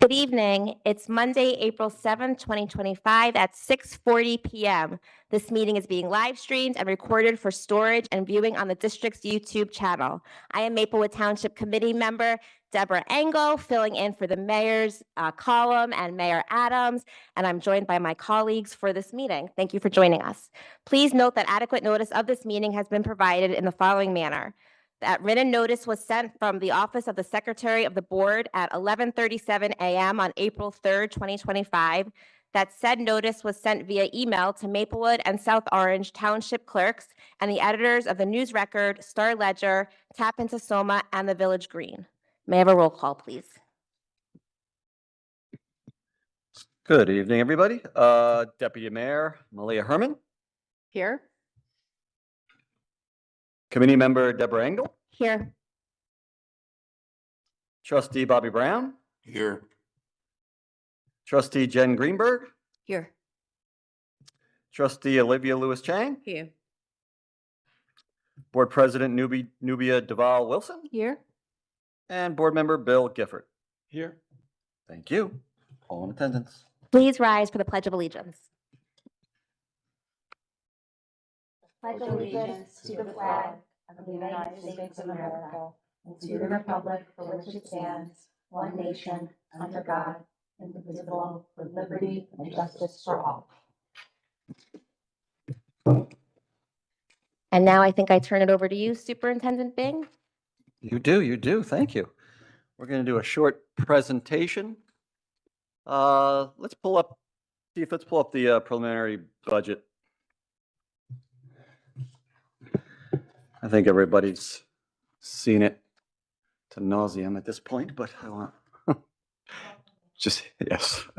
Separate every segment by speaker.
Speaker 1: Good evening. It's Monday, April 7th, 2025 at 6:40 p.m. This meeting is being live streamed and recorded for storage and viewing on the district's YouTube channel. I am Maplewood Township Committee member Deborah Engel, filling in for the mayor's column and Mayor Adams, and I'm joined by my colleagues for this meeting. Thank you for joining us. Please note that adequate notice of this meeting has been provided in the following manner. That written notice was sent from the Office of the Secretary of the Board at 11:37 a.m. on April 3rd, 2025. That said notice was sent via email to Maplewood and South Orange Township clerks and the editors of the News Record, Star Ledger, Tappan to Soma, and the Village Green. May I have a roll call, please?
Speaker 2: Good evening, everybody. Deputy Mayor Malia Herman.
Speaker 1: Here.
Speaker 2: Committee member Deborah Engel.
Speaker 1: Here.
Speaker 2: Trustee Bobby Brown.
Speaker 3: Here.
Speaker 2: Trustee Jen Greenberg.
Speaker 1: Here.
Speaker 2: Trustee Olivia Lewis Chang.
Speaker 1: Here.
Speaker 2: Board President Nubia Duval Wilson.
Speaker 1: Here.
Speaker 2: And Board Member Bill Gifford.
Speaker 3: Here.
Speaker 2: Thank you. All in attendance.
Speaker 1: Please rise for the Pledge of Allegiance. Pledge allegiance to the flag of the United States of America and to the republic for which it stands, one nation, under God, indivisible, with liberty and justice for all. And now I think I turn it over to you, Superintendent Bing.
Speaker 2: You do. Thank you. We're going to do a short presentation. Let's pull up the preliminary budget. I think everybody's seen it to nauseam at this point, but I want I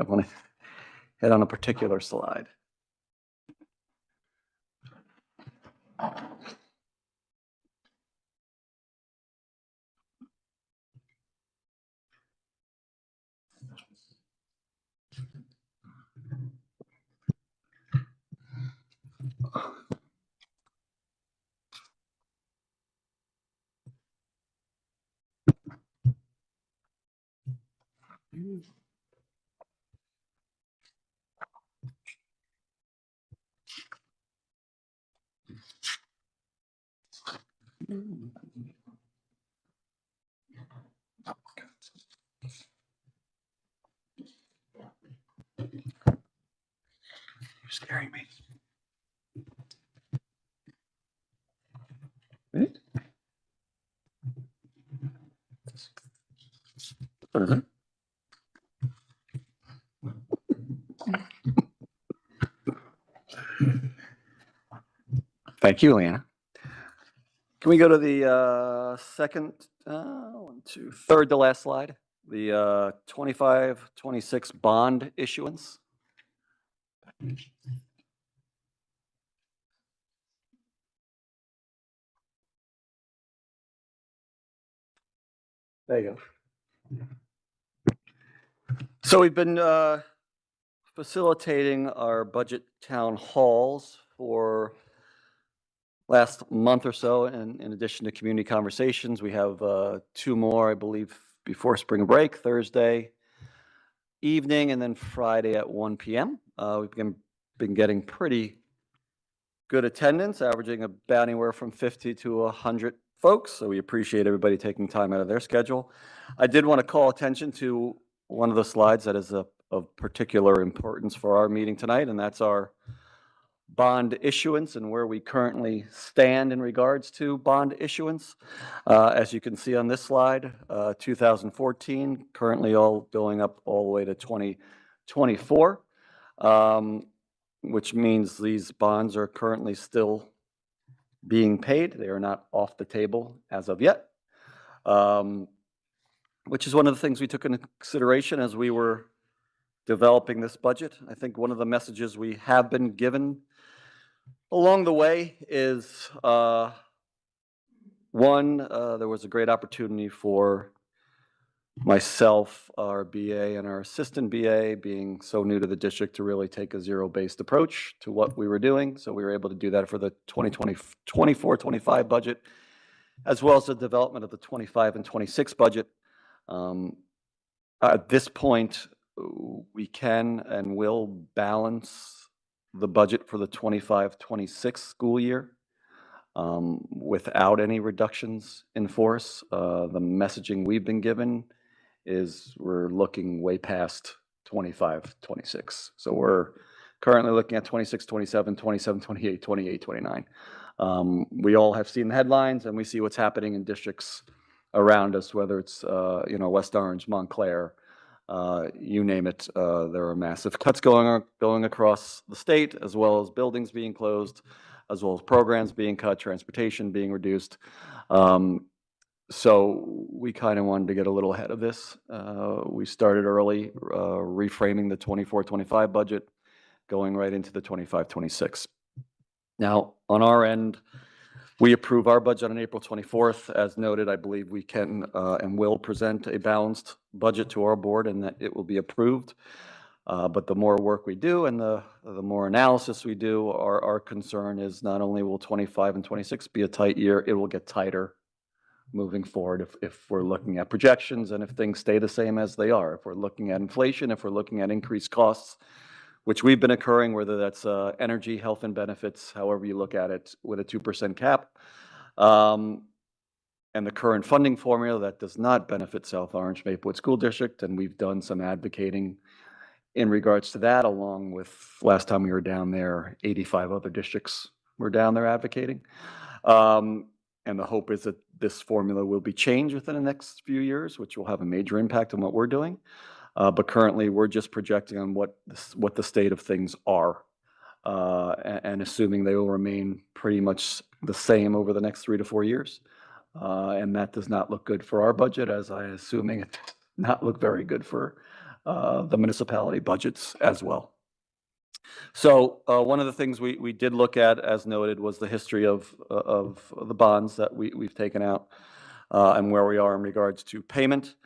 Speaker 2: want to hit on a particular slide. You're scaring me. Right? What is it? Thank you, Leanna. Can we go to the third to last slide? The 25-26 bond issuance. There you go. So we've been facilitating our budget town halls for last month or so, and in addition to community conversations, we have 2 more, I believe, before spring break, Thursday evening and then Friday at 1 p.m. We've been getting pretty good attendance, averaging about anywhere from 50 to 100 folks, so we appreciate everybody taking time out of their schedule. I did want to call attention to one of the slides that is of particular importance for our meeting tonight, and that's our bond issuance and where we currently stand in regards to bond issuance. As you can see on this slide, 2014, currently all going up all the way to 2024, which means these bonds are currently still being paid. They are not off the table as of yet, which is one of the things we took into consideration as we were developing this budget. I think one of the messages we have been given along the way is, one, there was a great opportunity for myself, our BA, and our assistant BA being so new to the district to really take a zero-based approach to what we were doing. So we were able to do that for the 2024-25 budget, as well as the development of the 25 and 26 budget. At this point, we can and will balance the budget for the 25-26 school year without any reductions in force. The messaging we've been given is we're looking way past 25-26. So we're currently looking at 26-27, 27-28, 28-29. We all have seen the headlines and we see what's happening in districts around us, whether it's West Orange, Montclair, you name it. There are massive cuts going across the state, as well as buildings being closed, as well as programs being cut, transportation being reduced. So we kind of wanted to get a little ahead of this. We started early, reframing the 24-25 budget, going right into the 25-26. Now, on our end, we approve our budget on April 24th. As noted, I believe we can and will present a balanced budget to our board and that it will be approved. But the more work we do and the more analysis we do, our concern is not only will 25 and 26 be a tight year, it will get tighter moving forward if we're looking at projections and if things stay the same as they are. If we're looking at inflation, if we're looking at increased costs, which we've been occurring, whether that's energy, health and benefits, however you look at it, with a 2% cap, and the current funding formula that does not benefit South Orange Maplewood School District, and we've done some advocating in regards to that, along with last time we were down there, 85 other districts were down there advocating. And the hope is that this formula will be changed within the next few years, which will have a major impact on what we're doing. But currently, we're just projecting on what the state of things are, and assuming they will remain pretty much the same over the next 3 to 4 years. And that does not look good for our budget, as I'm assuming it does not look very good for the municipality budgets as well. So one of the things we did look at, as noted, was the history of the bonds that we've taken out and where we are in regards to payment.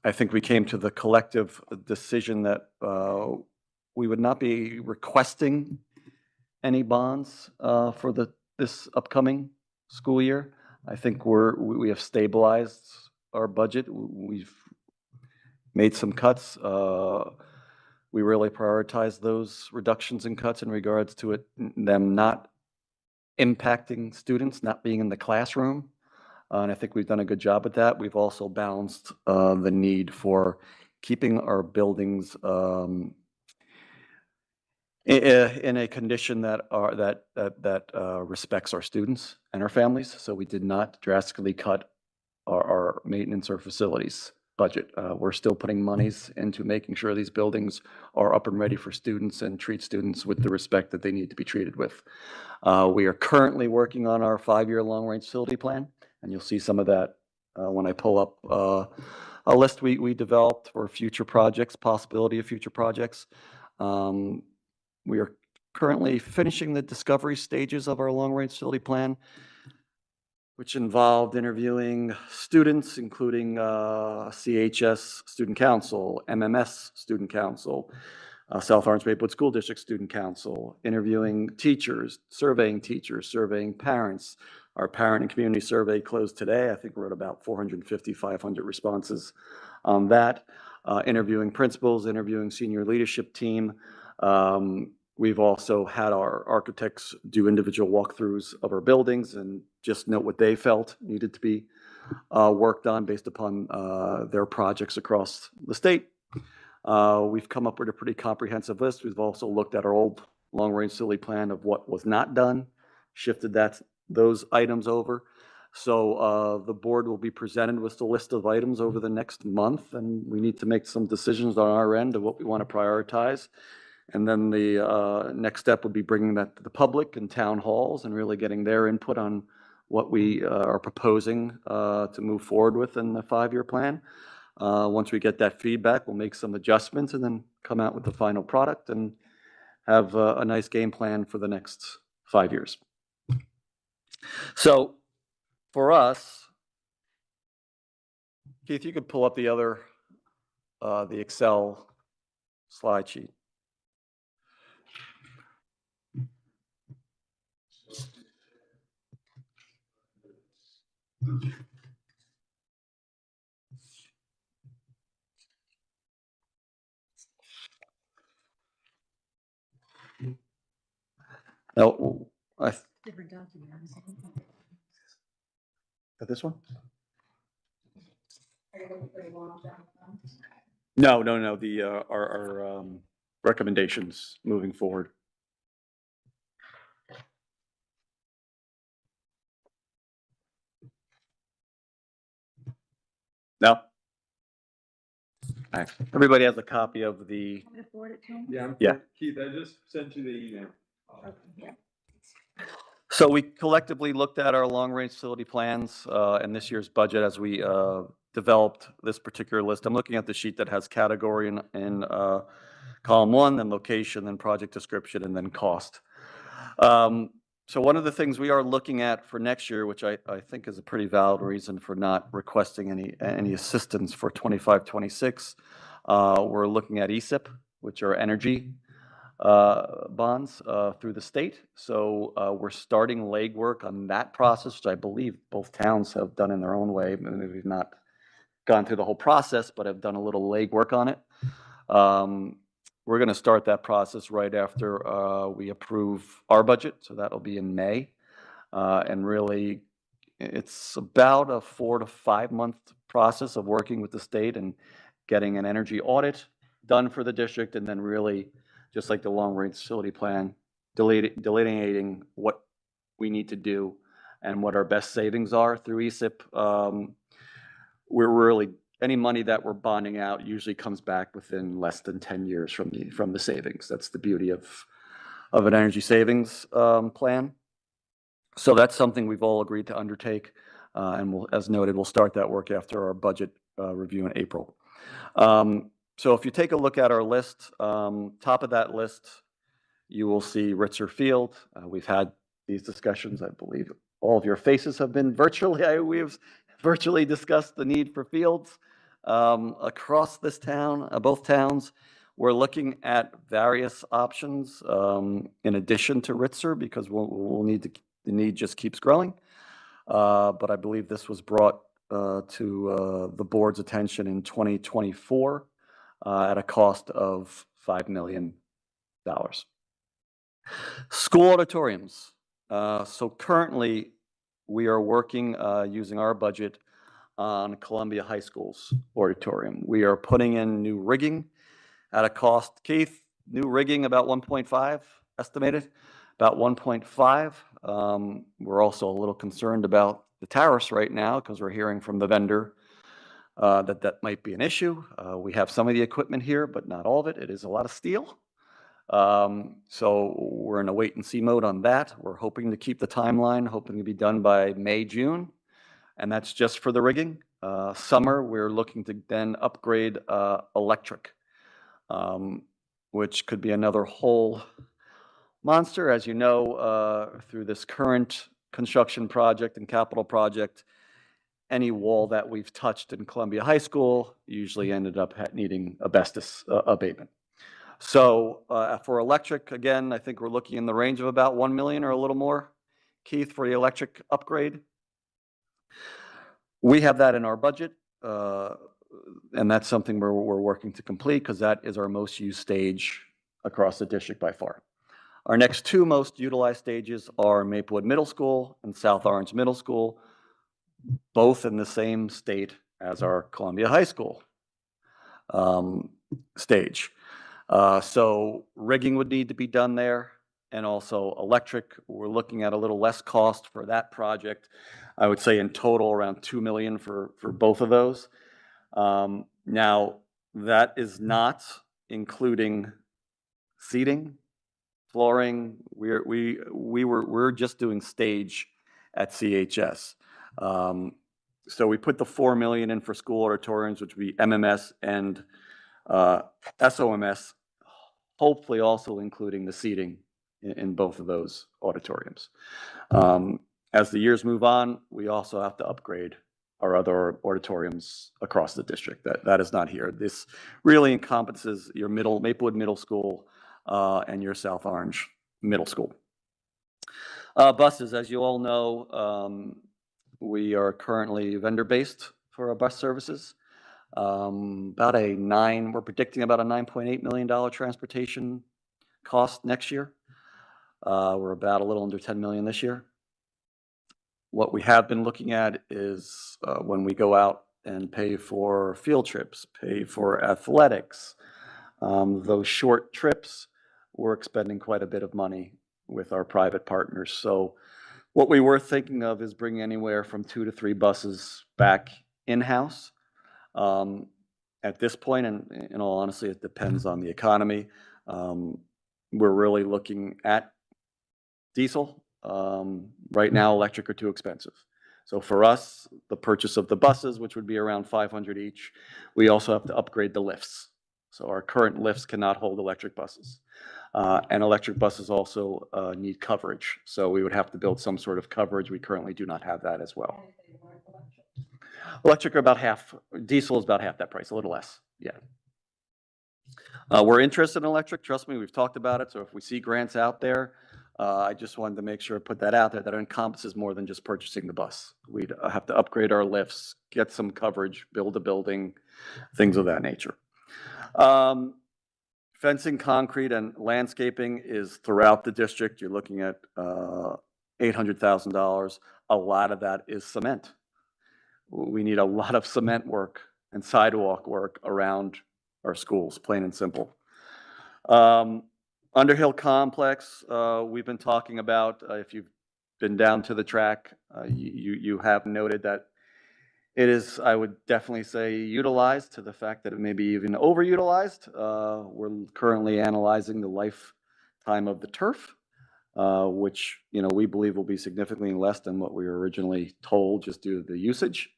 Speaker 2: I think we came to the collective decision that we would not be requesting any bonds for this upcoming school year. I think we have stabilized our budget. We've made some cuts. We really prioritize those reductions and cuts in regards to them not impacting students, not being in the classroom. And I think we've done a good job at that. We've also balanced the need for keeping our buildings in a condition that respects our students and our families. So we did not drastically cut our maintenance or facilities budget. We're still putting monies into making sure these buildings are up and ready for students and treat students with the respect that they need to be treated with. We are currently working on our 5-year long-range facility plan, and you'll see some of that when I pull up a list we developed for future projects, possibility of future projects. We are currently finishing the discovery stages of our long-range facility plan, which involved interviewing students, including CHS Student Council, MMS Student Council, South Orange Maplewood School District Student Council, interviewing teachers, surveying parents. Our parent and community survey closed today. I think we're at about 450, 500 responses on that. Interviewing principals, interviewing senior leadership team. We've also had our architects do individual walkthroughs of our buildings and just note what they felt needed to be worked on based upon their projects across the state. We've come up with a pretty comprehensive list. We've also looked at our old long-range facility plan of what was not done, shifted those items over. So the board will be presented with the list of items over the next month, and we need to make some decisions on our end of what we want to prioritize. And then the next step would be bringing that to the public and town halls and really getting their input on what we are proposing to move forward with in the 5-year plan. Once we get that feedback, we'll make some adjustments and then come out with the final product and have a nice game plan for the next 5 years. So for us, Keith, you could pull up the other, the Excel slide sheet. No,
Speaker 3: Different document.
Speaker 2: this one? No, the, our recommendations moving forward. No? All right. Everybody has a copy of the, Yeah.
Speaker 4: Keith, I just sent you the email.
Speaker 2: so we collectively looked at our long-range facility plans and this year's budget as we developed this particular list. I'm looking at the sheet that has category in column 1, then location, then project description, and then cost. So one of the things we are looking at for next year, which I think is a pretty valid reason for not requesting any assistance for 25-26, we're looking at ESIP, which are energy bonds through the state. So we're starting legwork on that process, which I believe both towns have done in their own way. Maybe we've not gone through the whole process, but have done a little legwork on it. We're going to start that process right after we approve our budget, so that'll be in May. And really, it's about a 4 to 5 month process of working with the state and getting an energy audit done for the district, and then really, just like the long-range facility plan, delineating what we need to do and what our best savings are through ESIP. We're really, any money that we're bonding out usually comes back within less than 10 years from the savings. That's the beauty of an energy savings plan. So that's something we've all agreed to undertake, and we'll, as noted, we'll start that work after our budget review in April. So if you take a look at our list, top of that list, you will see Ritzer Field. We've had these discussions. I believe all of your faces have been virtually. We've virtually discussed the need for fields across this town, both towns. We're looking at various options in addition to Ritzer, because we'll need to, the need just keeps growing. But I believe this was brought to the board's attention in 2024 at a cost of $5 million. School auditoriums. So currently, we are working using our budget on Columbia High School's auditorium. We are putting in new rigging at a cost, Keith, new rigging about 1.5 estimated, about 1.5. We're also a little concerned about the tariffs right now because we're hearing from the vendor that might be an issue. We have some of the equipment here, but not all of it. It is a lot of steel. So we're in a wait and see mode on that. We're hoping to keep the timeline, hoping to be done by May, June, and that's just for the rigging. Summer, we're looking to then upgrade electric, which could be another whole monster. As you know, through this current construction project and capital project, any wall that we've touched in Columbia High School usually ended up needing asbestos abatement. So for electric, again, I think we're looking in the range of about 1 million or a little more, Keith, for the electric upgrade. We have that in our budget, and that's something we're working to complete because that is our most used stage across the district by far. Our next two most utilized stages are Maplewood Middle School and South Orange Middle School, both in the same state as our Columbia High School stage. So rigging would need to be done there, and also electric. We're looking at a little less cost for that project. I would say in total around 2 million for both of those. Now that is not including seating, flooring. We're just doing stage at CHS. So we put the 4 million in for school auditoriums, which would be MMS and SOMS, hopefully also including the seating in both of those auditoriums. As the years move on, we also have to upgrade our other auditoriums across the district. That is not here. This really encompasses your Maplewood Middle School and your South Orange Middle School. Buses, as you all know, we are currently vendor-based for our bus services. We're predicting about a $9.8 million transportation cost next year. We're about a little under 10 million this year. What we have been looking at is when we go out and pay for field trips, pay for athletics, those short trips, we're expending quite a bit of money with our private partners. So what we were thinking of is bringing anywhere from 2 to 3 buses back in-house. At this point, and in all honesty, it depends on the economy. We're really looking at diesel. Right now, electric are too expensive. So for us, the purchase of the buses, which would be around 500 each, we also have to upgrade the lifts. So our current lifts cannot hold electric buses. And electric buses also need coverage. So we would have to build some sort of coverage. We currently do not have that as well. Electric are about half, diesel is about half that price, a little less, yeah. We're interested in electric, trust me, we've talked about it. So if we see grants out there, I just wanted to make sure I put that out there, that it encompasses more than just purchasing the bus. We'd have to upgrade our lifts, get some coverage, build a building, things of that nature. Fencing, concrete, and landscaping is throughout the district. You're looking at $800,000. A lot of that is cement. We need a lot of cement work and sidewalk work around our schools, plain and simple. Underhill Complex, we've been talking about, if you've been down to the track, you have noted that it is, I would definitely say, utilized to the fact that it may be even overutilized. We're currently analyzing the lifetime of the turf, which we believe will be significantly less than what we were originally told just due to the usage.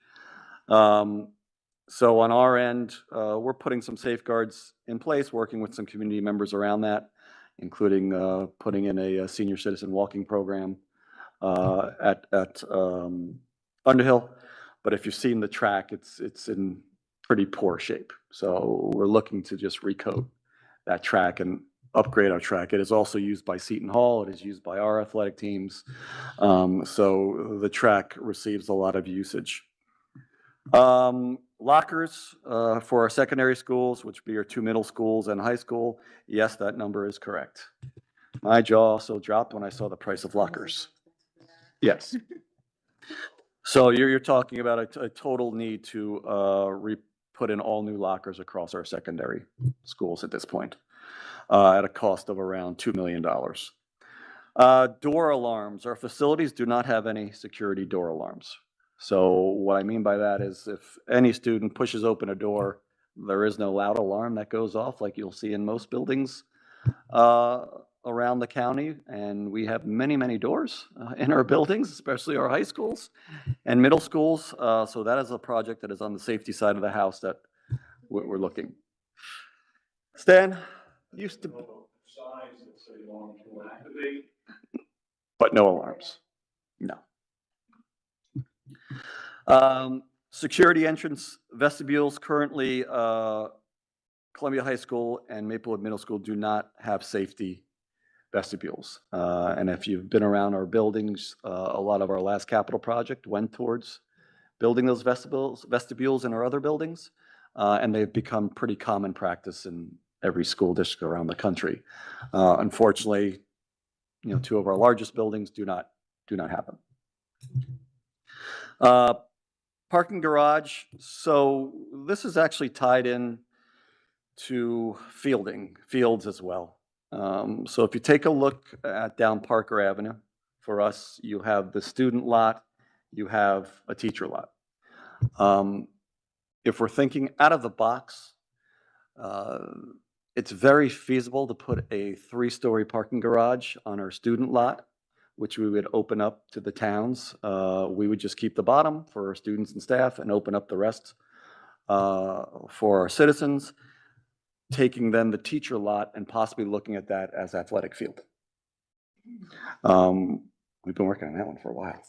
Speaker 2: So on our end, we're putting some safeguards in place, working with some community members around that, including putting in a senior citizen walking program at Underhill. But if you've seen the track, it's in pretty poor shape. So we're looking to just recoat that track and upgrade our track. It is also used by Seton Hall. It is used by our athletic teams. So the track receives a lot of usage. Lockers for our secondary schools, which would be our 2 middle schools and high school. Yes, that number is correct. My jaw also dropped when I saw the price of lockers. Yes. So you're talking about a total need to put in all new lockers across our secondary schools at this point at a cost of around $2 million. Door alarms. Our facilities do not have any security door alarms. So what I mean by that is if any student pushes open a door, there is no loud alarm that goes off like you'll see in most buildings around the county. And we have many, many doors in our buildings, especially our high schools and middle schools. So that is a project that is on the safety side of the house that we're looking. Stan, used to,
Speaker 4: Signs that say long to activate.
Speaker 2: but no alarms, no. Security entrance vestibules currently, Columbia High School and Maplewood Middle School do not have safety vestibules. And if you've been around our buildings, a lot of our last capital project went towards building those vestibules in our other buildings. And they've become pretty common practice in every school district around the country. Unfortunately, 2 of our largest buildings do not have them. Parking garage. So this is actually tied in to fields as well. So if you take a look at down Parker Avenue, for us, you have the student lot, you have a teacher lot. If we're thinking out of the box, it's very feasible to put a 3-story parking garage on our student lot, which we would open up to the towns. We would just keep the bottom for our students and staff and open up the rest for our citizens, taking then the teacher lot and possibly looking at that as athletic field. We've been working on that one for a while.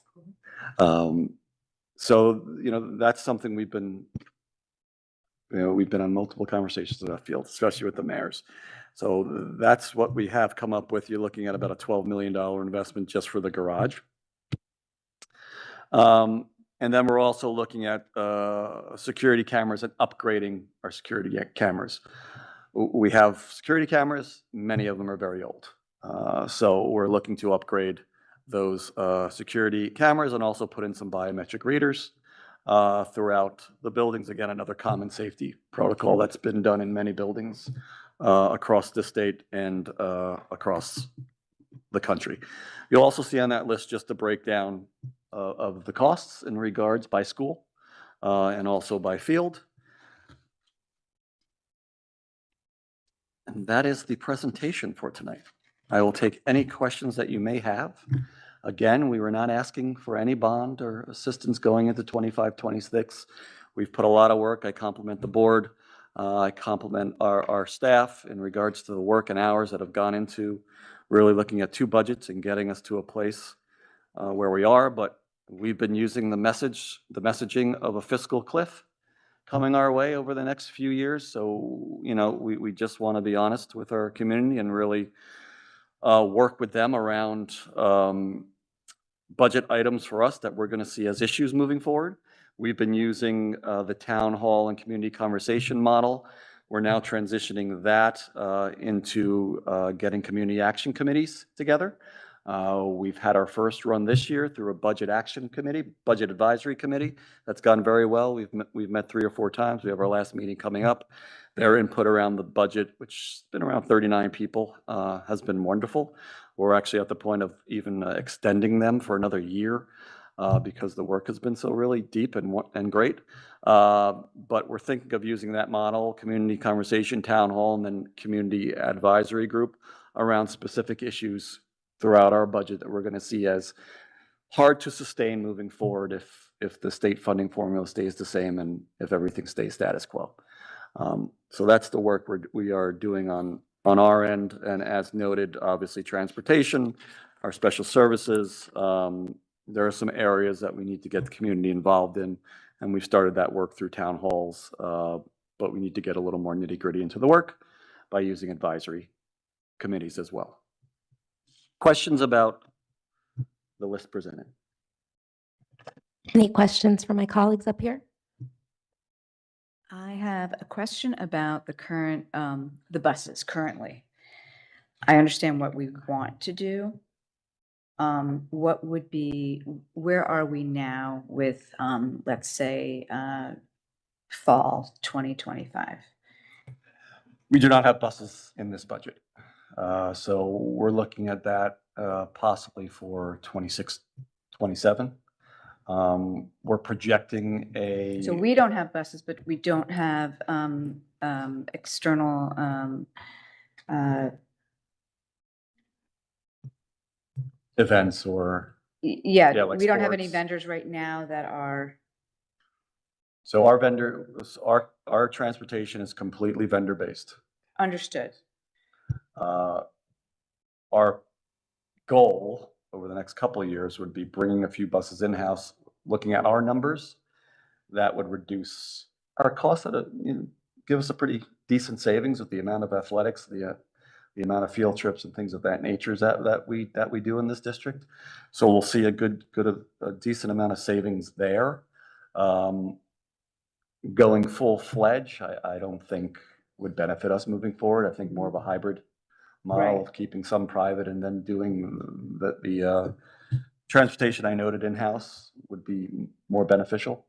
Speaker 2: So, that's something we've been on multiple conversations in that field, especially with the mayors. So that's what we have come up with. You're looking at about a $12 million investment just for the garage. And then we're also looking at security cameras and upgrading our security cameras. We have security cameras, many of them are very old. So we're looking to upgrade those security cameras and also put in some biometric readers throughout the buildings. Again, another common safety protocol that's been done in many buildings across the state and across the country. You'll also see on that list just a breakdown of the costs in regards by school and also by field. And that is the presentation for tonight. I will take any questions that you may have. Again, we were not asking for any bond or assistance going into 25-26. We've put a lot of work. I compliment the board. I compliment our staff in regards to the work and hours that have gone into really looking at two budgets and getting us to a place where we are. But we've been using the messaging of a fiscal cliff coming our way over the next few years. So, we just want to be honest with our community and really work with them around budget items for us that we're going to see as issues moving forward. We've been using the town hall and community conversation model. We're now transitioning that into getting community action committees together. We've had our first run this year through a budget advisory committee. That's gone very well. We've met 3 or 4 times. We have our last meeting coming up. Their input around the budget, which has been around 39 people, has been wonderful. We're actually at the point of even extending them for another year because the work has been so really deep and great. But we're thinking of using that model, community conversation, town hall, and then community advisory group around specific issues throughout our budget that we're going to see as hard to sustain moving forward if the state funding formula stays the same and if everything stays status quo. So that's the work we are doing on our end. And as noted, obviously transportation, our special services, there are some areas that we need to get the community involved in. And we've started that work through town halls, but we need to get a little more nitty-gritty into the work by using advisory committees as well. Questions about the list presented?
Speaker 1: Any questions from my colleagues up here?
Speaker 3: I have a question about the current, the buses currently. I understand what we want to do. Where are we now with, let's say, fall 2025?
Speaker 2: We do not have buses in this budget. So we're looking at that possibly for 26, 27. We're projecting a.
Speaker 3: So we don't have buses, but we don't have external
Speaker 2: events or.
Speaker 3: Yeah,
Speaker 2: like
Speaker 3: we don't have any
Speaker 2: sports.
Speaker 3: vendors right now that are.
Speaker 2: So our transportation is completely vendor-based.
Speaker 3: Understood.
Speaker 2: Our goal over the next couple of years would be bringing a few buses in-house, looking at our numbers. That would reduce our costs, give us a pretty decent savings with the amount of athletics, the amount of field trips and things of that nature that we do in this district. So we'll see a decent amount of savings there. Going full-fledged, I don't think would benefit us moving forward. I think more of a hybrid model of keeping some private and then doing the transportation I noted in-house would be more beneficial.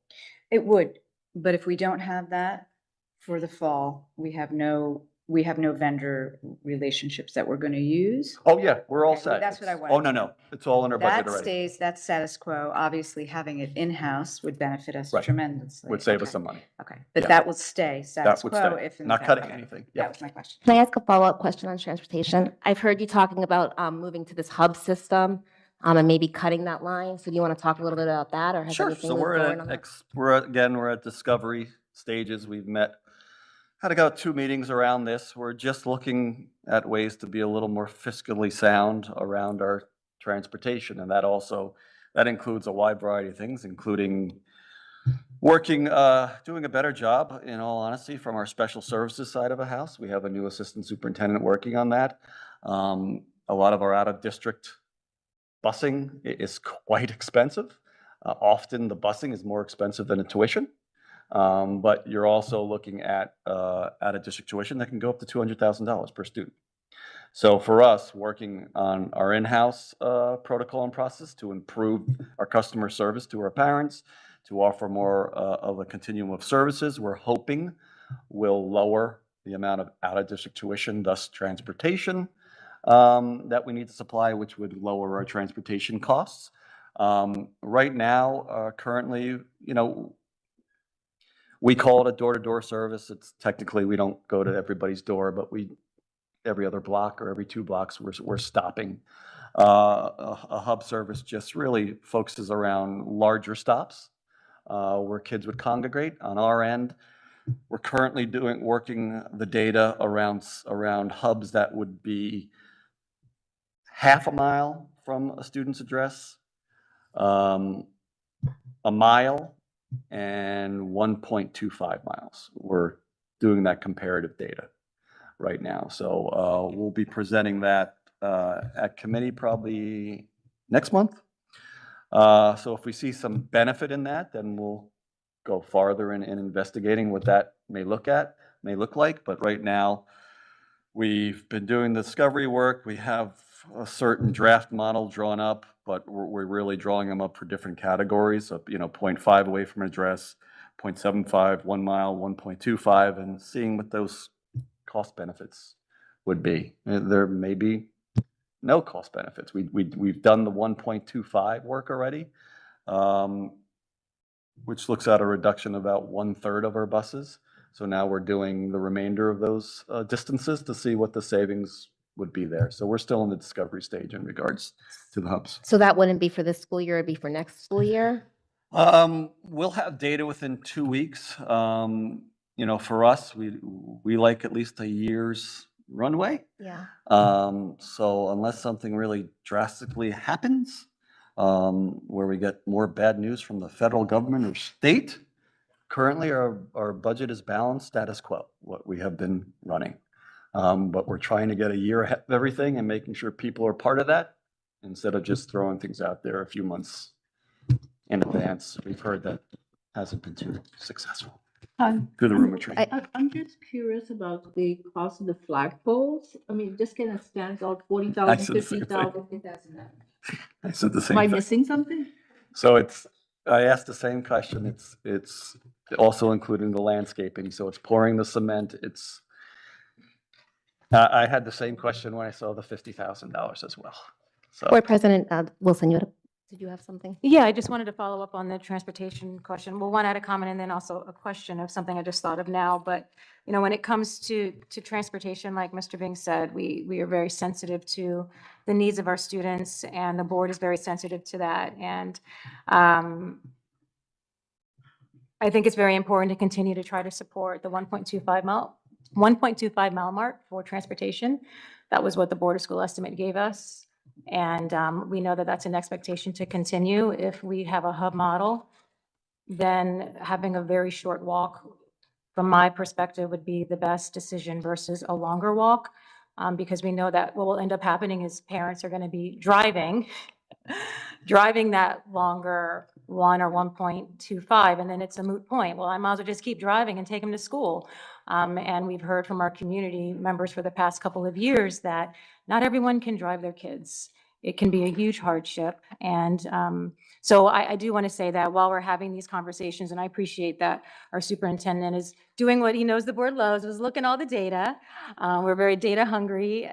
Speaker 3: It would, but if we don't have that for the fall, we have no vendor relationships that we're going to use.
Speaker 2: Oh yeah, we're all
Speaker 3: Okay,
Speaker 2: set.
Speaker 3: that's what I
Speaker 2: Oh,
Speaker 3: wanted.
Speaker 2: no, it's all in our budget
Speaker 3: That
Speaker 2: already.
Speaker 3: that's status quo. Obviously, having it in-house would benefit us
Speaker 2: Right.
Speaker 3: tremendously.
Speaker 2: Would save us
Speaker 3: Okay.
Speaker 2: some money.
Speaker 3: Okay, but
Speaker 2: Yeah.
Speaker 3: that will stay status
Speaker 2: That would
Speaker 3: quo
Speaker 2: stay.
Speaker 3: if. in
Speaker 2: Not
Speaker 3: fact-
Speaker 2: cutting
Speaker 3: okay.
Speaker 2: anything.
Speaker 3: That
Speaker 2: Yeah.
Speaker 3: was my question.
Speaker 1: Can I ask a follow-up question on transportation? I've heard you talking about moving to this hub system and maybe cutting that line. So do you want to talk a little bit about that, or has
Speaker 2: Sure.
Speaker 1: anything
Speaker 2: So
Speaker 1: moved
Speaker 2: we're
Speaker 1: forward on that?
Speaker 2: we're at discovery stages. We've had about 2 meetings around this. We're just looking at ways to be a little more fiscally sound around our transportation. And that includes a wide variety of things, including Working, doing a better job, in all honesty, from our special services side of the house. We have a new assistant superintendent working on that. A lot of our out-of-district busing is quite expensive. Often the busing is more expensive than a tuition. But you're also looking at out-of-district tuition that can go up to $200,000 per student. So for us, working on our in-house protocol and process to improve our customer service to our parents, to offer more of a continuum of services, we're hoping will lower the amount of out-of-district tuition, thus transportation, that we need to supply, which would lower our transportation costs. Right now, currently, we call it a door-to-door service. It's technically, we don't go to everybody's door, but every other block or every 2 blocks, we're stopping. A hub service just really focuses around larger stops where kids would congregate. On our end, we're currently working the data around hubs that would be half a mile from a student's address, a mile, and 1.25 miles. We're doing that comparative data right now. So we'll be presenting that at committee probably next month. So if we see some benefit in that, then we'll go farther in investigating what that may look like. But right now, we've been doing the discovery work. We have a certain draft model drawn up, but we're really drawing them up for different categories of, 0.5 away from an address, 0.75, 1 mile, 1.25, and seeing what those cost benefits would be. There may be no cost benefits. We've done the 1.25 work already, which looks at a reduction of about 1/3 of our buses. So now we're doing the remainder of those distances to see what the savings would be there. So we're still in the discovery stage in regards to the hubs.
Speaker 1: So that wouldn't be for this school year, it'd be for next school year?
Speaker 2: We'll have data within 2 weeks. For us, we like at least a year's runway.
Speaker 1: Yeah.
Speaker 2: So unless something really drastically happens, where we get more bad news from the federal government or state, currently our budget is balanced status quo, what we have been running. But we're trying to get a year ahead of everything and making sure people are part of that instead of just throwing things out there a few months in advance. We've heard that hasn't been too successful through the rumor train.
Speaker 5: I'm just curious about the cost of the flagpoles. I mean, just kind of stands out,
Speaker 2: I
Speaker 5: 40,000,
Speaker 2: said the same
Speaker 5: 50,000, 50,000.
Speaker 2: I said the same
Speaker 5: Am I
Speaker 2: thing.
Speaker 5: missing something?
Speaker 2: So I asked the same question. It's also including the landscaping. So it's pouring the cement. I had the same question when I saw the $50,000 as well. So
Speaker 1: Board President Wilson, did you have something?
Speaker 6: Yeah, I just wanted to follow up on the transportation question. Well, one, I had a comment and then also a question of something I just thought of now. But, when it comes to transportation, like Mr. Bing said, we are very sensitive to the needs of our students, and the board is very sensitive to that. And I think it's very important to continue to try to support the 1.25 mile mark for transportation. That was what the Board of School estimate gave us. And we know that that's an expectation to continue. If we have a hub model, then having a very short walk, from my perspective, would be the best decision versus a longer walk. Because we know that what will end up happening is parents are going to be driving that longer 1 or 1.25, and then it's a moot point. Well, I might as well just keep driving and take them to school. And we've heard from our community members for the past couple of years that not everyone can drive their kids. It can be a huge hardship. And so I do want to say that while we're having these conversations, and I appreciate that our superintendent is doing what he knows the board loves, was looking at all the data. We're very data hungry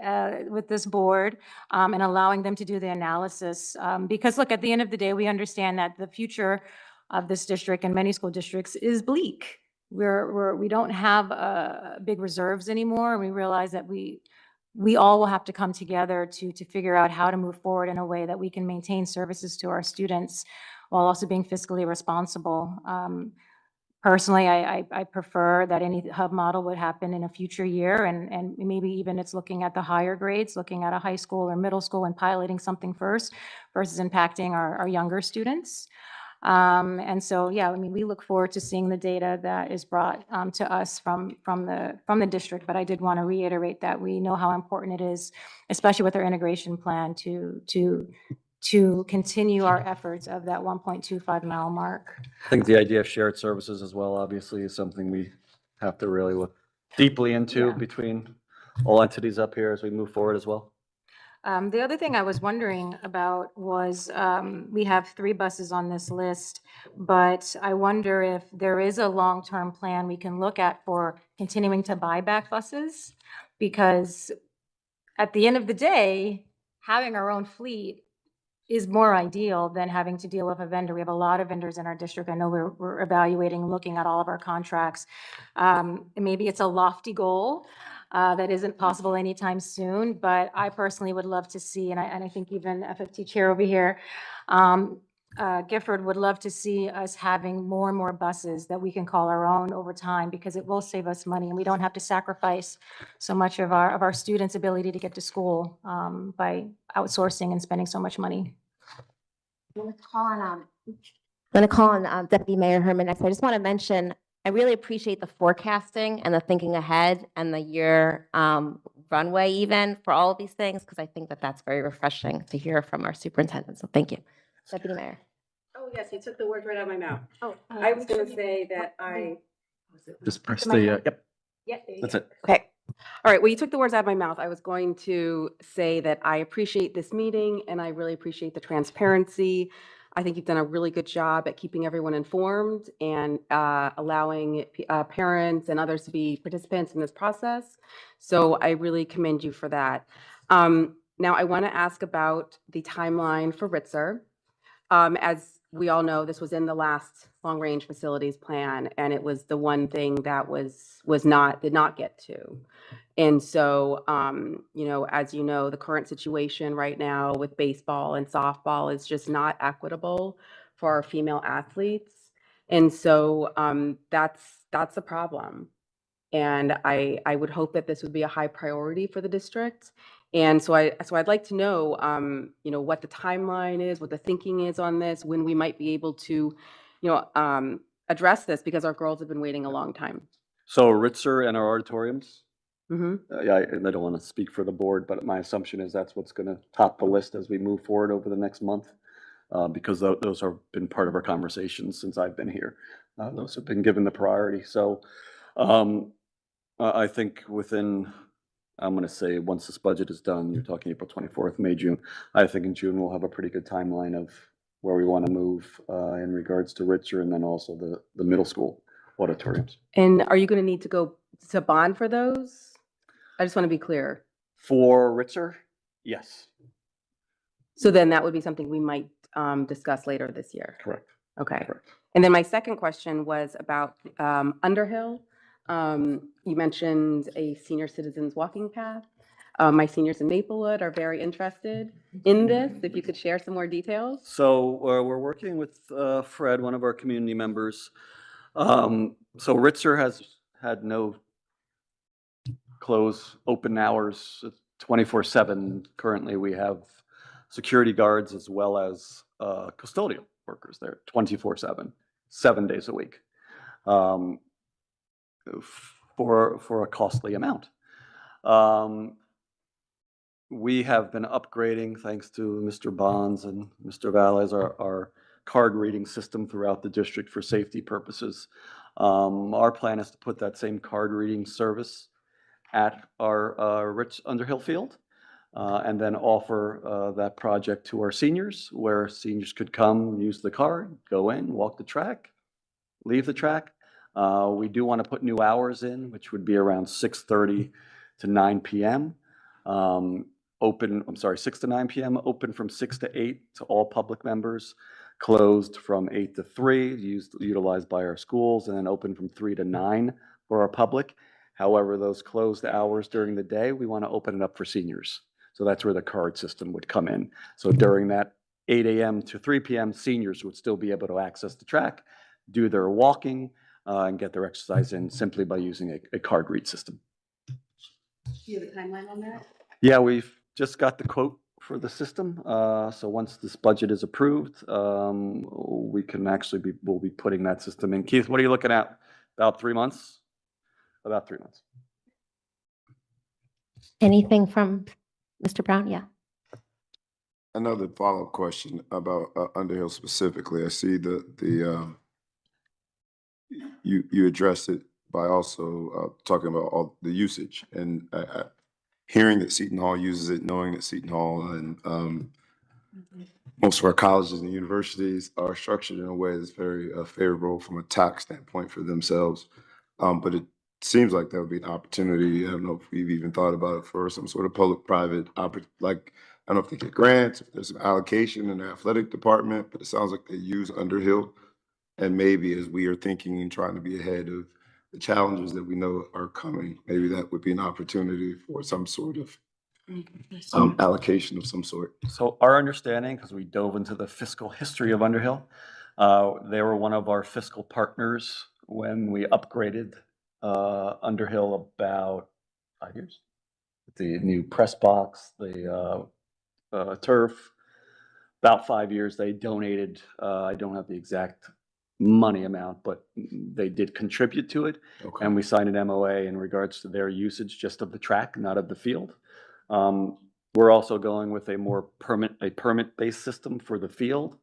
Speaker 6: with this board, and allowing them to do the analysis. Because look, at the end of the day, we understand that the future of this district and many school districts is bleak. We don't have big reserves anymore. We realize that we all will have to come together to figure out how to move forward in a way that we can maintain services to our students while also being fiscally responsible. Personally, I prefer that any hub model would happen in a future year, and maybe even it's looking at the higher grades, looking at a high school or middle school and piloting something first versus impacting our younger students. And so, yeah, I mean, we look forward to seeing the data that is brought to us from the district. But I did want to reiterate that we know how important it is, especially with our integration plan, to continue our efforts of that 1.25 mile mark.
Speaker 2: I think the idea of shared services as well, obviously, is something we have to really look deeply into
Speaker 6: Yeah.
Speaker 2: between all entities up here as we move forward as well.
Speaker 6: The other thing I was wondering about was, we have 3 buses on this list, but I wonder if there is a long-term plan we can look at for continuing to buy back buses? Because at the end of the day, having our own fleet is more ideal than having to deal with a vendor. We have a lot of vendors in our district. I know we're evaluating, looking at all of our contracts. And maybe it's a lofty goal that isn't possible anytime soon, but I personally would love to see, and I think even FFT Chair over here, Gifford would love to see us having more and more buses that we can call our own over time, because it will save us money and we don't have to sacrifice so much of our students' ability to get to school by outsourcing and spending so much money.
Speaker 1: I'm going to call on Deputy Mayor Herman next. I just want to mention, I really appreciate the forecasting and the thinking ahead and the year runway even for all of these things, because I think that that's very refreshing to hear from our superintendent. So thank you. Deputy Mayor.
Speaker 7: Oh, yes, you took the words right out of my mouth.
Speaker 6: Oh,
Speaker 7: I was going to say that
Speaker 2: Just press
Speaker 6: the,
Speaker 2: yep,
Speaker 6: Yeah, there you
Speaker 2: that's
Speaker 6: go.
Speaker 2: it.
Speaker 7: okay. All right, well, you took the words out of my mouth. I was going to say that I appreciate this meeting and I really appreciate the transparency. I think you've done a really good job at keeping everyone informed and allowing parents and others to be participants in this process. So I really commend you for that. Now, I want to ask about the timeline for Ritzer. As we all know, this was in the last long-range facilities plan, and it was the one thing that did not get to. And so, as you know, the current situation right now with baseball and softball is just not equitable for our female athletes. And so, that's a problem. And I would hope that this would be a high priority for the district. And so I'd like to know, what the timeline is, what the thinking is on this, when we might be able to, address this, because our girls have been waiting a long time.
Speaker 2: So Ritzer and our auditoriums,
Speaker 7: Mm-hmm.
Speaker 2: yeah, and I don't want to speak for the board, but my assumption is that's what's going to top the list as we move forward over the next month, because those have been part of our conversations since I've been here. Those have been given the priority. So I think within, I'm going to say, once this budget is done, you're talking April 24th, May, June. I think in June we'll have a pretty good timeline of where we want to move in regards to Ritzer, and then also the middle school auditoriums.
Speaker 7: And are you going to need to go to bond for those? I just want to be clear.
Speaker 2: For Ritzer, yes,
Speaker 7: So then that would be something we might discuss later this year.
Speaker 2: correct.
Speaker 7: Okay.
Speaker 2: Correct.
Speaker 7: And then my second question was about Underhill. You mentioned a senior citizens walking path. My seniors in Maplewood are very interested in this. If you could share some more details.
Speaker 2: So we're working with Fred, one of our community members. So Ritzer has had no open hours 24/7. Currently, we have security guards as well as custodial workers there 24/7, 7 days a week, for a costly amount. We have been upgrading, thanks to Mr. Bonds and Mr. Valles, our card reading system throughout the district for safety purposes. Our plan is to put that same card reading service at our Rich Underhill Field, and then offer that project to our seniors, where seniors could come, use the card, go in, walk the track, leave the track. We do want to put new hours in, which would be around 6:30 to 9 p.m. 6 to 9 p.m., open from 6 to 8 to all public members, closed from 8 to 3, utilized by our schools, and then open from 3 to 9 for our public. However, those closed hours during the day, we want to open it up for seniors. So that's where the card system would come in. So during that 8 a.m. to 3 p.m., seniors would still be able to access the track, do their walking, and get their exercise in simply by using a card read system.
Speaker 7: Do you have a timeline on that?
Speaker 2: Yeah, we've just got the quote for the system. So once this budget is approved, we can actually we'll be putting that system in. Keith, what are you looking at? About 3 months? About 3 months.
Speaker 1: Anything from Mr. Brown? Yeah.
Speaker 8: Another follow-up question about Underhill specifically. I see you addressed it by also talking about all the usage and hearing that Seton Hall uses it, knowing that Seton Hall and most of our colleges and universities are structured in a way that's very favorable from a tax standpoint for themselves. But it seems like that would be an opportunity. I don't know if we've even thought about it for some sort of public-private, like, I don't know if they get grants, if there's an allocation in the athletic department, but it sounds like they use Underhill. And maybe as we are thinking and trying to be ahead of the challenges that we know are coming, maybe that would be an opportunity for some sort of allocation of some sort.
Speaker 2: So our understanding, because we dove into the fiscal history of Underhill, they were one of our fiscal partners when we upgraded Underhill about 5 years. The new press box, the turf, about 5 years. They donated, I don't have the exact money amount, but they did contribute to it.
Speaker 8: Okay.
Speaker 2: And we signed an MOA in regards to their usage just of the track, not of the field. We're also going with a more permit-based system for the field,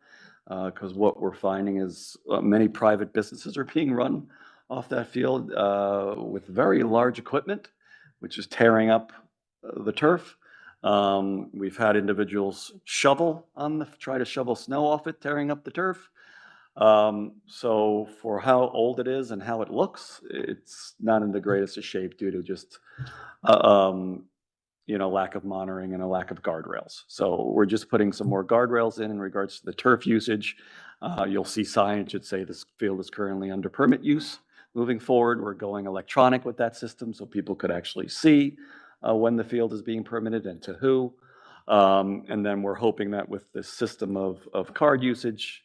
Speaker 2: because what we're finding is many private businesses are being run off that field with very large equipment, which is tearing up the turf. We've had individuals try to shovel snow off it, tearing up the turf. So for how old it is and how it looks, it's not in the greatest of shape due to just lack of monitoring and a lack of guardrails. So we're just putting some more guardrails in regards to the turf usage. You'll see signage that say this field is currently under permit use. Moving forward, we're going electronic with that system so people could actually see when the field is being permitted and to who. And then we're hoping that with this system of card usage,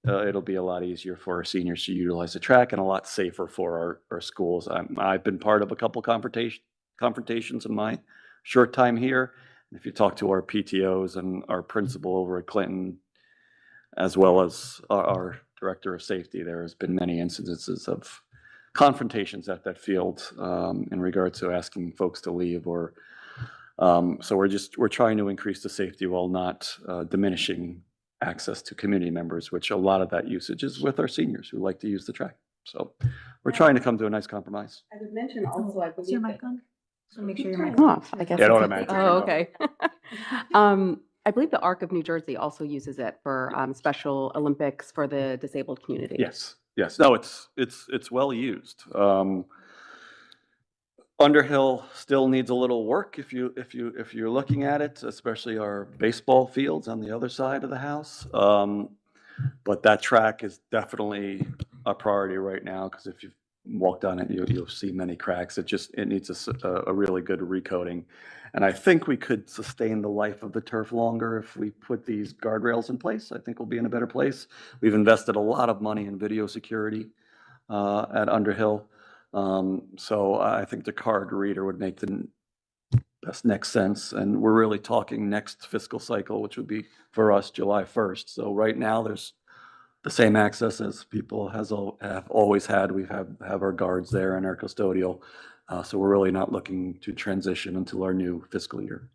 Speaker 2: it'll be a lot easier for our seniors to utilize the track and a lot safer for our schools. I've been part of a couple confrontations in my short time here. If you talk to our PTOs and our principal over at Clinton, as well as our director of safety, there has been many incidences of confrontations at that field in regard to asking folks to leave or so we're trying to increase the safety while not diminishing access to community members, which a lot of that usage is with our seniors who like to use the track. So we're trying to come to a nice compromise.
Speaker 7: I would mention also, I
Speaker 6: Is your
Speaker 7: believe
Speaker 6: mic
Speaker 7: that.
Speaker 6: on? So make sure your mic
Speaker 7: Off, I guess.
Speaker 2: Yeah, don't
Speaker 7: it's-
Speaker 2: automatically
Speaker 7: Oh,
Speaker 2: turn
Speaker 7: okay. I believe the ARC of New Jersey also uses it for Special Olympics for the disabled community.
Speaker 2: Yes. No, it's well used. Underhill still needs a little work if you're looking at it, especially our baseball fields on the other side of the house. But that track is definitely a priority right now because if you've walked on it, you'll see many cracks. It needs a really good recoating. And I think we could sustain the life of the turf longer if we put these guardrails in place. I think we'll be in a better place. We've invested a lot of money in video security at Underhill. So I think the card reader would make the best next sense. And we're really talking next fiscal cycle, which would be for us July 1st. So right now there's the same access as people have always had. We have our guards there and our custodial. So we're really not looking to transition until our new fiscal year.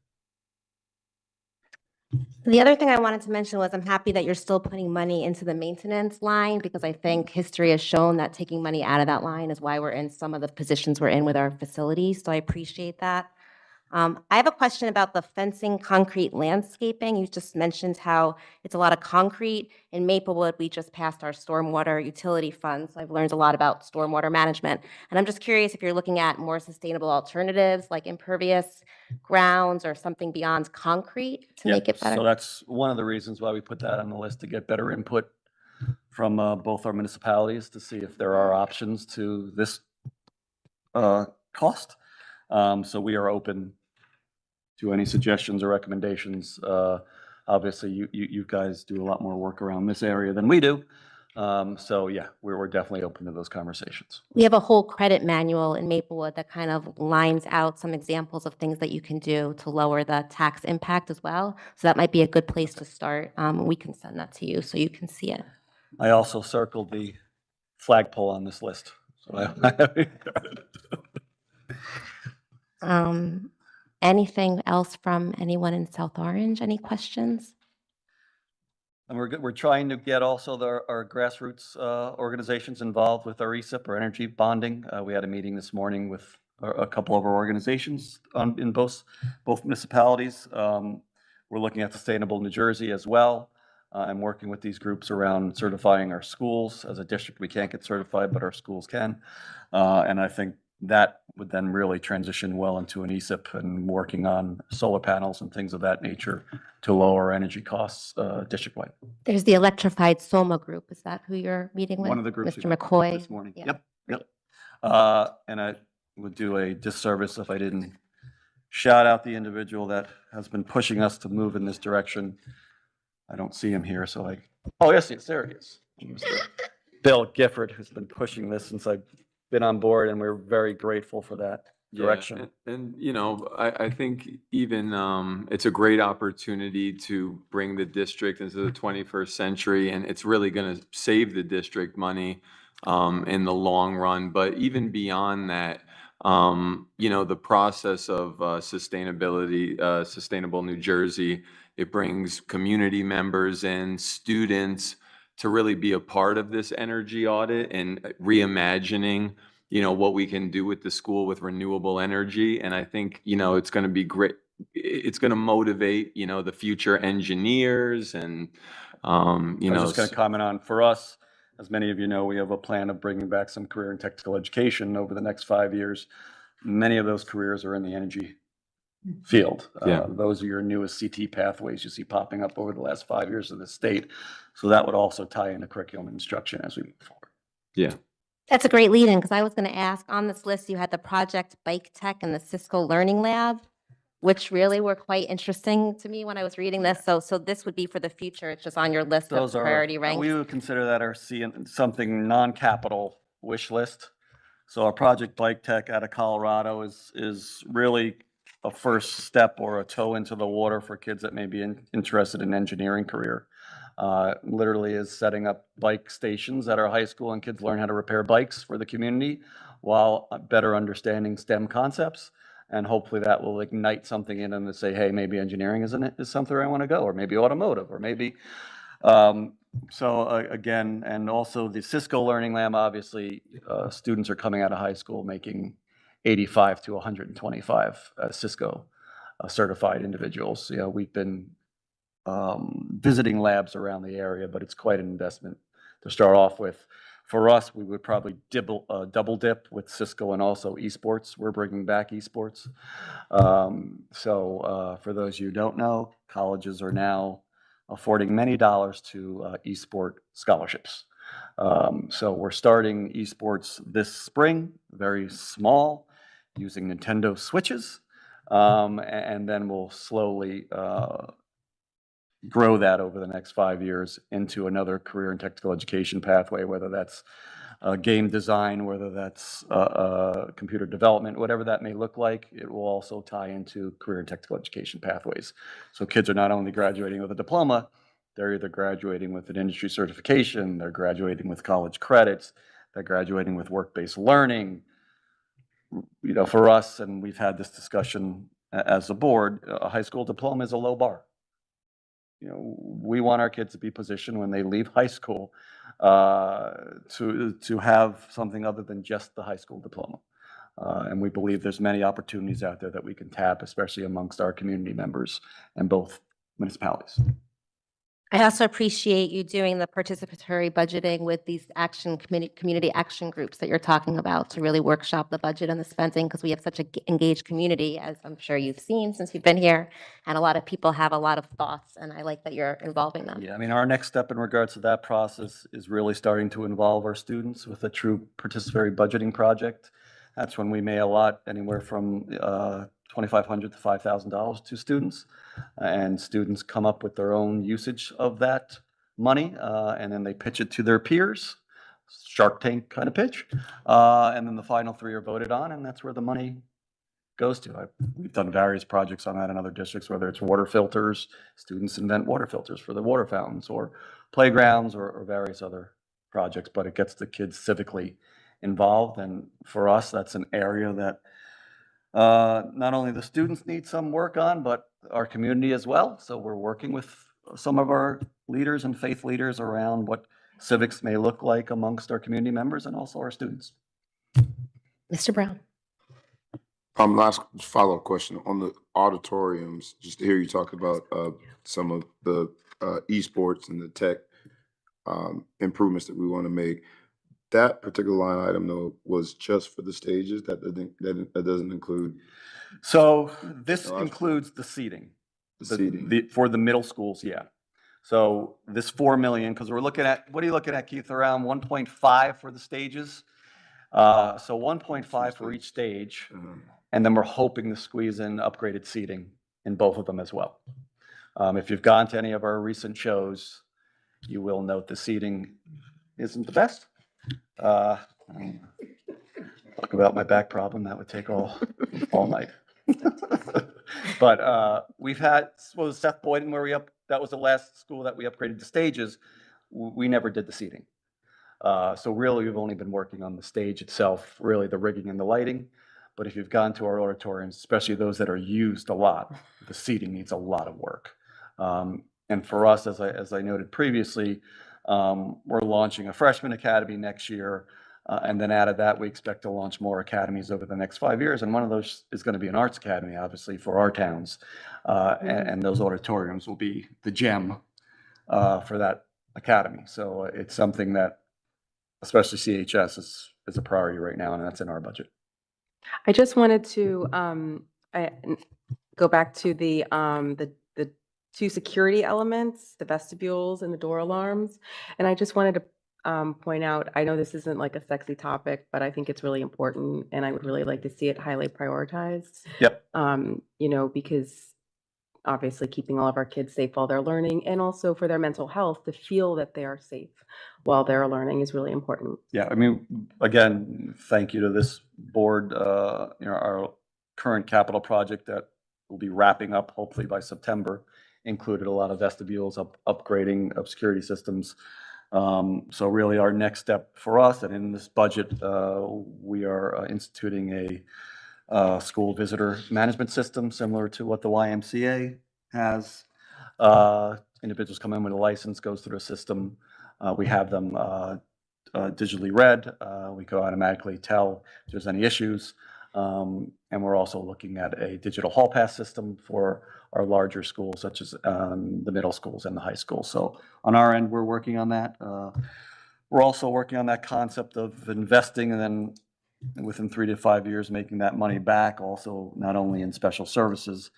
Speaker 1: The other thing I wanted to mention was I'm happy that you're still putting money into the maintenance line because I think history has shown that taking money out of that line is why we're in some of the positions we're in with our facilities. So I appreciate that. I have a question about the fencing concrete landscaping. You just mentioned how it's a lot of concrete. In Maplewood, we just passed our stormwater utility funds. So I've learned a lot about stormwater management. And I'm just curious if you're looking at more sustainable alternatives like impervious grounds or something beyond concrete to make it better.
Speaker 2: So that's one of the reasons why we put that on the list to get better input from both our municipalities to see if there are options to this cost. So we are open to any suggestions or recommendations. Obviously, you guys do a lot more work around this area than we do. So yeah, we're definitely open to those conversations.
Speaker 1: We have a whole credit manual in Maplewood that kind of lines out some examples of things that you can do to lower the tax impact as well. So that might be a good place to start. We can send that to you so you can see it.
Speaker 2: I also circled the flagpole on this list. So
Speaker 1: Anything else from anyone in South Orange? Any questions?
Speaker 2: And we're trying to get also our grassroots organizations involved with our ESIP or energy bonding. We had a meeting this morning with a couple of our organizations in both municipalities. We're looking at Sustainable New Jersey as well. I'm working with these groups around certifying our schools. As a district, we can't get certified, but our schools can. And I think that would then really transition well into an ESIP and working on solar panels and things of that nature to lower energy costs district-wide.
Speaker 1: There's the Electrified Soma group. Is that who you're meeting with?
Speaker 2: One of the groups
Speaker 1: Mr. McCoy?
Speaker 2: this morning.
Speaker 1: Yeah.
Speaker 2: Yep. And I would do a disservice if I didn't shout out the individual that has been pushing us to move in this direction. I don't see him here, so oh, yes, there he is. Bill Gifford, who's been pushing this since I've been on board, and we're very grateful for that direction.
Speaker 9: And you know, I think even it's a great opportunity to bring the district into the 21st century, and it's really going to save the district money in the long run. But even beyond that, you know, the process of sustainability, Sustainable New Jersey, it brings community members in, students, to really be a part of this energy audit and reimagining, you know, what we can do with the school with renewable energy. And I think, you know, it's going to be great. It's going to motivate, you know, the future engineers and, you
Speaker 2: I
Speaker 9: know.
Speaker 2: was just going to comment on, for us, as many of you know, we have a plan of bringing back some career and technical education over the next 5 years. Many of those careers are in the energy field.
Speaker 9: Yeah.
Speaker 2: Those are your newest CT pathways you see popping up over the last 5 years of the state. So that would also tie into curriculum and instruction as we move forward.
Speaker 9: Yeah.
Speaker 1: That's a great lead-in, because I was going to ask, on this list, you had the Project Bike Tech and the Cisco Learning Lab, which really were quite interesting to me when I was reading this. So this would be for the future. It's just on your list of
Speaker 2: Those are,
Speaker 1: priority ranks.
Speaker 2: we would consider that our something non-capital wish list. So our Project Bike Tech out of Colorado is really a first step or a toe into the water for kids that may be interested in engineering career. Literally is setting up bike stations at our high school, and kids learn how to repair bikes for the community while better understanding STEM concepts. And hopefully that will ignite something in them to say, hey, maybe engineering is something I want to go, or maybe automotive, or maybe. Again, and also the Cisco Learning Lab, obviously, students are coming out of high school making 85 to 125 Cisco certified individuals. You know, we've been visiting labs around the area, but it's quite an investment to start off with. For us, we would probably double dip with Cisco and also esports. We're bringing back esports. For those of you who don't know, colleges are now affording many dollars to esport scholarships. So we're starting esports this spring, very small, using Nintendo Switches, and then we'll slowly grow that over the next 5 years into another career and technical education pathway, whether that's game design, whether that's computer development, whatever that may look like. It will also tie into career and technical education pathways. So kids are not only graduating with a diploma, they're either graduating with an industry certification, they're graduating with college credits, they're graduating with work-based learning. You know, for us, and we've had this discussion as a board, a high school diploma is a low bar. You know, we want our kids to be positioned when they leave high school to have something other than just the high school diploma. And we believe there's many opportunities out there that we can tap, especially amongst our community members and both municipalities.
Speaker 1: I also appreciate you doing the participatory budgeting with these community action groups that you're talking about to really workshop the budget and the spending, because we have such an engaged community, as I'm sure you've seen since you've been here, and a lot of people have a lot of thoughts, and I like that you're involving them.
Speaker 2: Yeah, I mean, our next step in regards to that process is really starting to involve our students with a true participatory budgeting project. That's when we may allot anywhere from $2,500 to $5,000 to students, and students come up with their own usage of that money, and then they pitch it to their peers, Shark Tank kind of pitch. And then the final three are voted on, and that's where the money goes to. We've done various projects on that in other districts, whether it's water filters, students invent water filters for the water fountains, or playgrounds, or various other projects, but it gets the kids civically involved. And for us, that's an area that not only the students need some work on, but our community as well. So we're working with some of our leaders and faith leaders around what civics may look like amongst our community members and also our students.
Speaker 1: Mr. Brown.
Speaker 8: Last follow-up question on the auditoriums, just to hear you talk about some of the esports and the tech improvements that we want to make. That particular line item, though, was just for the stages. That doesn't include.
Speaker 2: So this
Speaker 8: No, that's-
Speaker 2: includes the seating.
Speaker 8: The seating.
Speaker 2: For the middle schools, yeah. So this 4 million, because we're looking at, what are you looking at, Keith? Around 1.5 for the stages. So 1.5 for each stage. And then we're hoping to squeeze in upgraded seating in both of them as well. If you've gone to any of our recent shows, you will note the seating isn't the best. Talk about my back problem, that would take all night. But we've had, Seth Boyden, that was the last school that we upgraded the stages. We never did the seating. So really, we've only been working on the stage itself, really the rigging and the lighting. But if you've gone to our auditoriums, especially those that are used a lot, the seating needs a lot of work. And for us, as I noted previously, we're launching a freshman academy next year. And then out of that, we expect to launch more academies over the next 5 years. And one of those is going to be an arts academy, obviously, for our towns. And those auditoriums will be the gem for that academy. So it's something that, especially CHS, is a priority right now, and that's in our budget.
Speaker 7: I just wanted to go back to the two security elements, the vestibules and the door alarms. And I just wanted to point out, I know this isn't like a sexy topic, but I think it's really important, and I would really like to see it highly prioritized.
Speaker 2: Yep.
Speaker 7: Because obviously keeping all of our kids safe while they're learning, and also for their mental health to feel that they are safe while they're learning is really important.
Speaker 2: Yeah, I mean, again, thank you to this board. Our current capital project that will be wrapping up hopefully by September included a lot of vestibules, upgrading of security systems. So really our next step for us, and in this budget, we are instituting a school visitor management system similar to what the YMCA has. Individuals come in with a license, goes through a system. We have them digitally read. We can automatically tell if there's any issues. And we're also looking at a digital hall pass system for our larger schools, such as the middle schools and the high schools. So on our end, we're working on that. We're also working on that concept of investing and then within 3 to 5 years, making that money back, also not only in special services,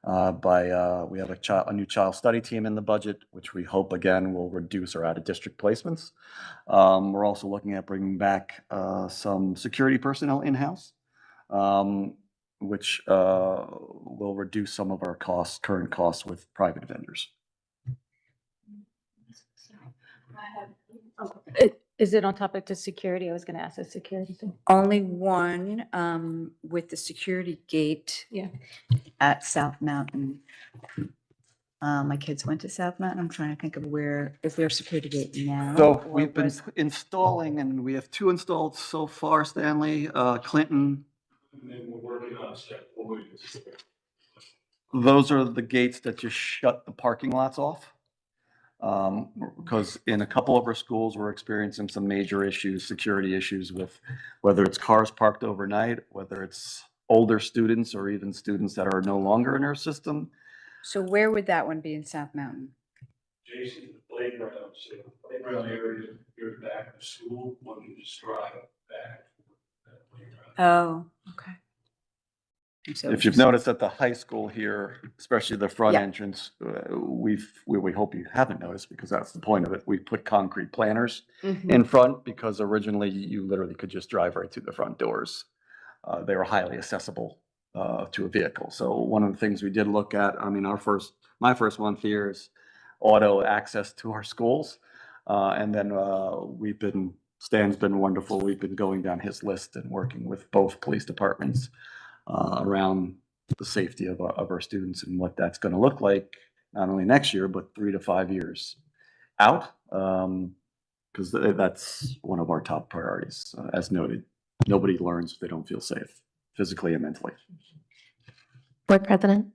Speaker 2: we have a new child study team in the budget, which we hope again will reduce our out-of-district placements. We're also looking at bringing back some security personnel in-house, which will reduce some of our current costs with private vendors.
Speaker 6: Is it on topic to security? I was going to ask a security thing.
Speaker 3: Only one, with the security gate.
Speaker 6: Yeah.
Speaker 3: At South Mountain. My kids went to South Mountain. I'm trying to think of is there a security gate now?
Speaker 2: So
Speaker 3: or
Speaker 2: we've been
Speaker 3: was-
Speaker 2: installing, and we have 2 installed so far, Stanley, Clinton.
Speaker 4: And then we're working on step 4.
Speaker 2: Those are the gates that just shut the parking lots off. Because in a couple of our schools, we're experiencing some major issues, security issues with whether it's cars parked overnight, whether it's older students or even students that are no longer in our system.
Speaker 3: So where would that one be in South Mountain?
Speaker 4: Jason, the playground, so the playground area, you're back to school, when you just drive back. That playground.
Speaker 3: Oh, okay. So
Speaker 2: If you've noticed at the high school here, especially the front
Speaker 3: Yeah.
Speaker 2: entrance, we hope you haven't noticed because that's the point of it. We put concrete planters in front because originally you literally could just drive right through the front doors. They were highly accessible to a vehicle. So one of the things we did look at, I mean, my first month here is auto access to our schools. And then Stan's been wonderful. We've been going down his list and working with both police departments around the safety of our students and what that's going to look like, not only next year, but 3 to 5 years out. Because that's one of our top priorities. As noted, nobody learns if they don't feel safe, physically and mentally.
Speaker 1: Board President?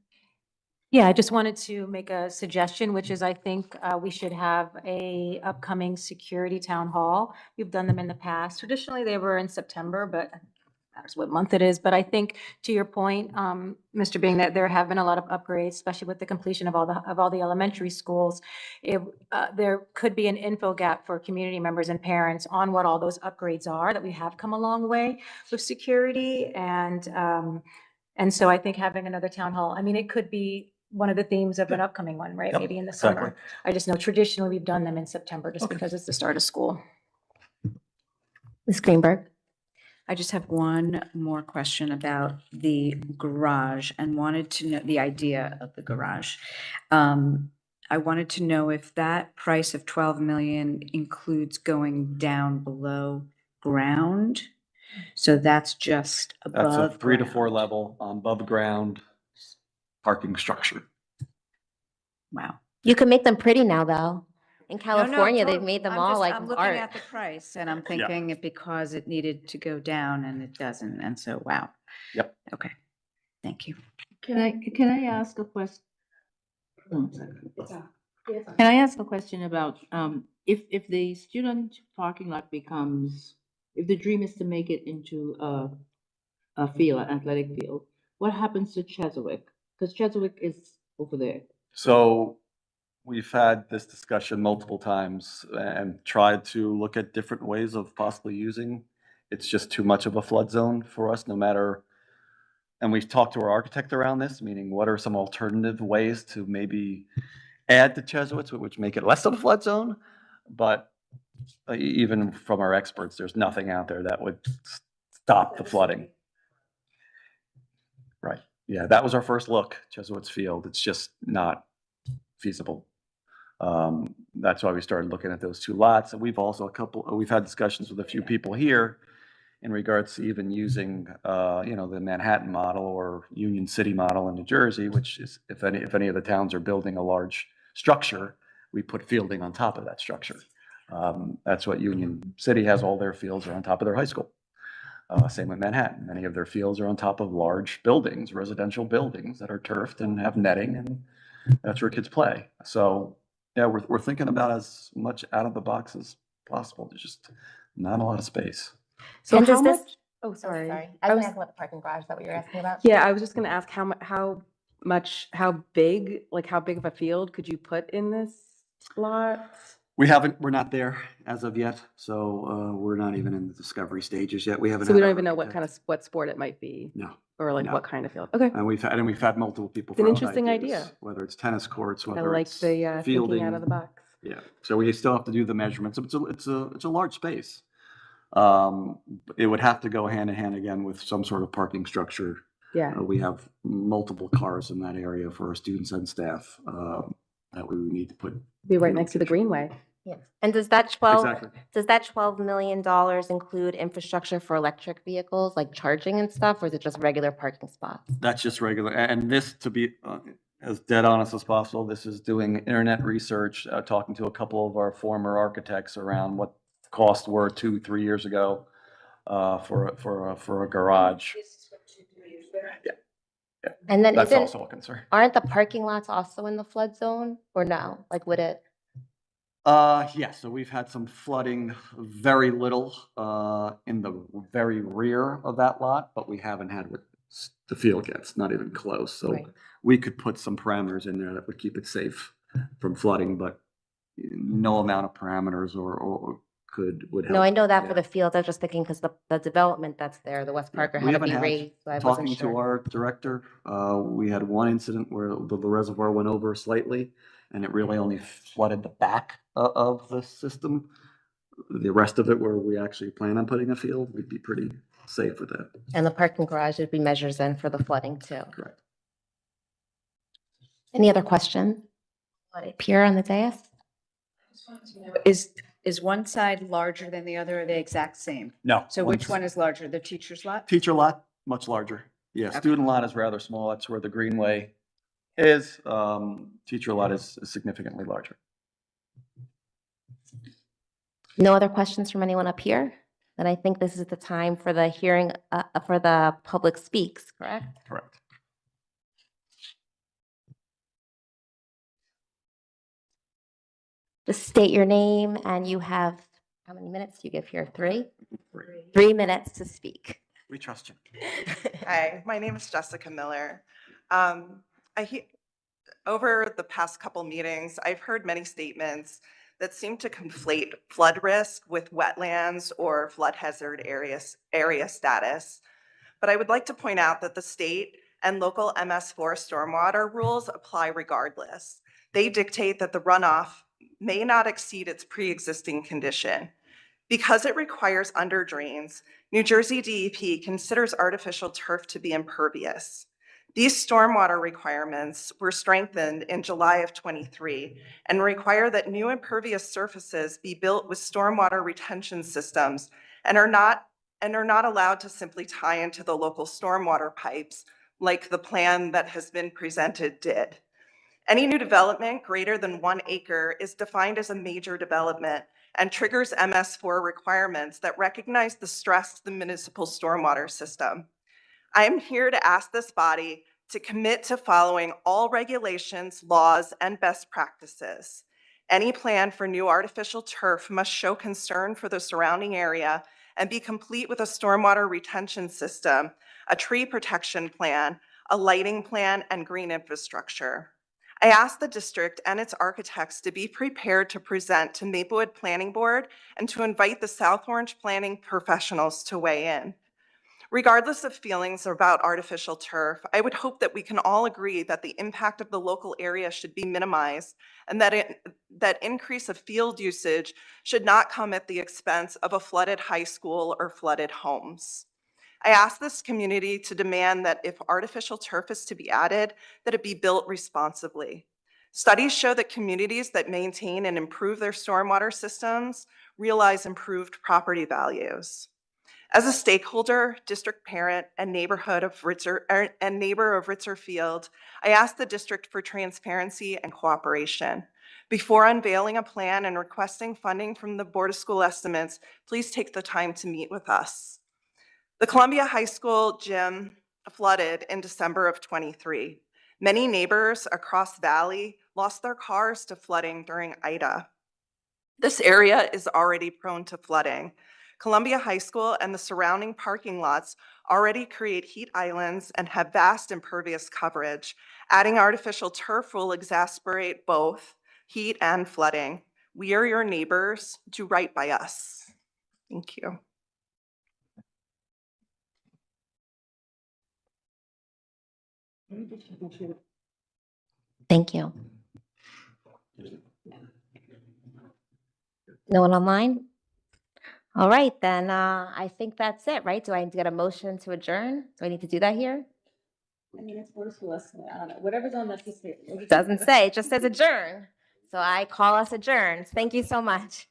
Speaker 6: Yeah, I just wanted to make a suggestion, which is I think we should have a upcoming security town hall. We've done them in the past. Traditionally, they were in September, but matters what month it is. But I think to your point, Mr. Bing, that there have been a lot of upgrades, especially with the completion of all the elementary schools. There could be an info gap for community members and parents on what all those upgrades are, that we have come a long way with security. And so I think having another town hall, I mean, it could be one of the themes of an upcoming one, right?
Speaker 2: Yep,
Speaker 6: Maybe in the
Speaker 2: exactly.
Speaker 6: summer. I just know traditionally we've done them in September just because it's the start of school.
Speaker 1: Ms. Greenberg?
Speaker 3: I just have one more question about the garage and wanted to know the idea of the garage. I wanted to know if that price of 12 million includes going down below ground. So that's just above.
Speaker 2: That's a 3 to 4
Speaker 3: ground.
Speaker 2: level above ground parking structure.
Speaker 3: Wow.
Speaker 1: You can make them pretty now, though. In
Speaker 3: No,
Speaker 1: California, they've
Speaker 3: totally.
Speaker 1: made them
Speaker 3: I'm
Speaker 1: all
Speaker 3: just-
Speaker 1: like
Speaker 3: I'm looking
Speaker 1: art.
Speaker 3: at the price and I'm thinking it because it needed to go down and it doesn't. And so, wow.
Speaker 2: Yep.
Speaker 3: Okay. Thank you.
Speaker 5: Can I ask a question? Can I ask a question about, if the student parking lot becomes, if the dream is to make it into a field, an athletic field, what happens to Cheswick? Because Cheswick is over there.
Speaker 2: So we've had this discussion multiple times and tried to look at different ways of possibly using. It's just too much of a flood zone for us, no matter. And we've talked to our architect around this, meaning what are some alternative ways to maybe add to Cheswick, which make it less of a flood zone? But even from our experts, there's nothing out there that would stop the flooding. Right. Yeah, that was our first look, Cheswick's Field. It's just not feasible. That's why we started looking at those 2 lots. And we've also we've had discussions with a few people here in regards to even using, the Manhattan model or Union City model in New Jersey, which is if any of the towns are building a large structure, we put fielding on top of that structure. That's what Union City has. All their fields are on top of their high school. Same with Manhattan. Many of their fields are on top of large buildings, residential buildings that are turfed and have netting, and that's where kids play. So yeah, we're thinking about as much out of the box as possible. There's just not a lot of space.
Speaker 7: So
Speaker 1: And does
Speaker 7: how
Speaker 1: this-
Speaker 7: much? Oh, sorry.
Speaker 1: I
Speaker 7: I
Speaker 1: was
Speaker 7: was-
Speaker 1: gonna ask about the parking garage. Is that what you're asking about?
Speaker 7: Yeah, I was just gonna ask how big of a field could you put in this lot?
Speaker 2: We're not there as of yet, so we're not even in the discovery stages yet. We haven't.
Speaker 7: So we
Speaker 2: had
Speaker 7: don't
Speaker 2: our
Speaker 7: even know what
Speaker 2: architect-
Speaker 7: what sport it might be,
Speaker 2: No,
Speaker 7: or like
Speaker 2: No.
Speaker 7: what kind of field. Okay,
Speaker 2: and we've had multiple people.
Speaker 7: It's an
Speaker 2: throw out
Speaker 7: interesting
Speaker 2: ideas,
Speaker 7: idea.
Speaker 2: whether it's tennis courts,
Speaker 7: I
Speaker 2: whether
Speaker 7: like
Speaker 2: it's
Speaker 7: the
Speaker 2: fielding.
Speaker 7: thinking out of the box.
Speaker 2: Yeah, so we still have to do the measurements. It's a large space. It would have to go hand in hand again with some sort of parking structure.
Speaker 7: Yeah.
Speaker 2: We have multiple cars in that area for our students and staff that we would need to put.
Speaker 7: Be right next to the Greenway.
Speaker 1: Yes. And does that 12
Speaker 2: Exactly.
Speaker 1: does that $12 million include infrastructure for electric vehicles, like charging and stuff, or is it just regular parking spots?
Speaker 2: That's just regular, and this, to be as dead honest as possible, this is doing internet research, talking to a couple of our former architects around what costs were 2-3 years ago for a garage.
Speaker 1: And then
Speaker 2: That's also a concern.
Speaker 1: aren't the parking lots also in the flood zone, or no? Like, would it?
Speaker 2: Yes, so we've had some flooding, very little in the very rear of that lot, but we haven't had what the field gets, not even close. So
Speaker 1: Right.
Speaker 2: we could put some parameters in there that would keep it safe from flooding, but no amount of parameters would help.
Speaker 1: No, I know that for
Speaker 2: Yeah.
Speaker 1: the fields. I was just thinking because the development that's there, the West Parker,
Speaker 2: We
Speaker 1: had to
Speaker 2: haven't
Speaker 1: be
Speaker 2: had-
Speaker 1: raised, so I wasn't
Speaker 2: Talking to
Speaker 1: sure.
Speaker 2: our director, we had one incident where the reservoir went over slightly, and it really only flooded the back of the system. The rest of it, where we actually plan on putting a field, we'd be pretty safe with that.
Speaker 1: And the parking garage would be measures in for the flooding too.
Speaker 2: Correct.
Speaker 1: Any other questions? Here on the dais?
Speaker 3: Is one side larger than the other, or the exact same?
Speaker 2: No.
Speaker 3: So which one is larger, the teacher's lot?
Speaker 2: Teacher lot, much larger. Yeah,
Speaker 3: Okay.
Speaker 2: student lot is rather small. That's where the greenway is. Teacher lot is significantly larger.
Speaker 1: No other questions from anyone up here? Then I think this is the time for the hearing, for the public speaks, correct?
Speaker 2: Correct.
Speaker 1: Just state your name and you have, how many minutes do you give here? 3?
Speaker 2: Three.
Speaker 1: 3 minutes to speak.
Speaker 2: We trust you.
Speaker 10: Hi, my name is Jessica Miller. Over the past couple meetings, I've heard many statements that seem to conflate flood risk with wetlands or flood hazard area status. But I would like to point out that the state and local MS4 stormwater rules apply regardless. They dictate that the runoff may not exceed its pre-existing condition. Because it requires under drains, New Jersey DEP considers artificial turf to be impervious. These stormwater requirements were strengthened in July of '23 and require that new impervious surfaces be built with stormwater retention systems and are not allowed to simply tie into the local stormwater pipes like the plan that has been presented did. Any new development greater than 1 acre is defined as a major development and triggers MS4 requirements that recognize the stress to the municipal stormwater system. I am here to ask this body to commit to following all regulations, laws, and best practices. Any plan for new artificial turf must show concern for the surrounding area and be complete with a stormwater retention system, a tree protection plan, a lighting plan, and green infrastructure. I ask the district and its architects to be prepared to present to Maplewood Planning Board and to invite the South Orange planning professionals to weigh in. Regardless of feelings about artificial turf, I would hope that we can all agree that the impact of the local area should be minimized and that increase of field usage should not come at the expense of a flooded high school or flooded homes. I ask this community to demand that if artificial turf is to be added, that it be built responsibly. Studies show that communities that maintain and improve their stormwater systems realize improved property values. As a stakeholder, district parent, and neighbor of Ritzer Field, I ask the district for transparency and cooperation. Before unveiling a plan and requesting funding from the Board of School Estimates, please take the time to meet with us. The Columbia High School gym flooded in December of '23. Many neighbors across the valley lost their cars to flooding during Ida. This area is already prone to flooding. Columbia High School and the surrounding parking lots already create heat islands and have vast impervious coverage. Adding artificial turf will exacerbate both heat and flooding. We are your neighbors. Do right by us. Thank you.
Speaker 1: Thank you. No one online? All right, then I think that's it, right? Do I get a motion to adjourn? Do I need to do that here?
Speaker 5: I mean, it's Board of School Estimate. I don't know, whatever's on that.
Speaker 1: Doesn't say, it just says adjourn. So I call us adjourned. Thank you so much.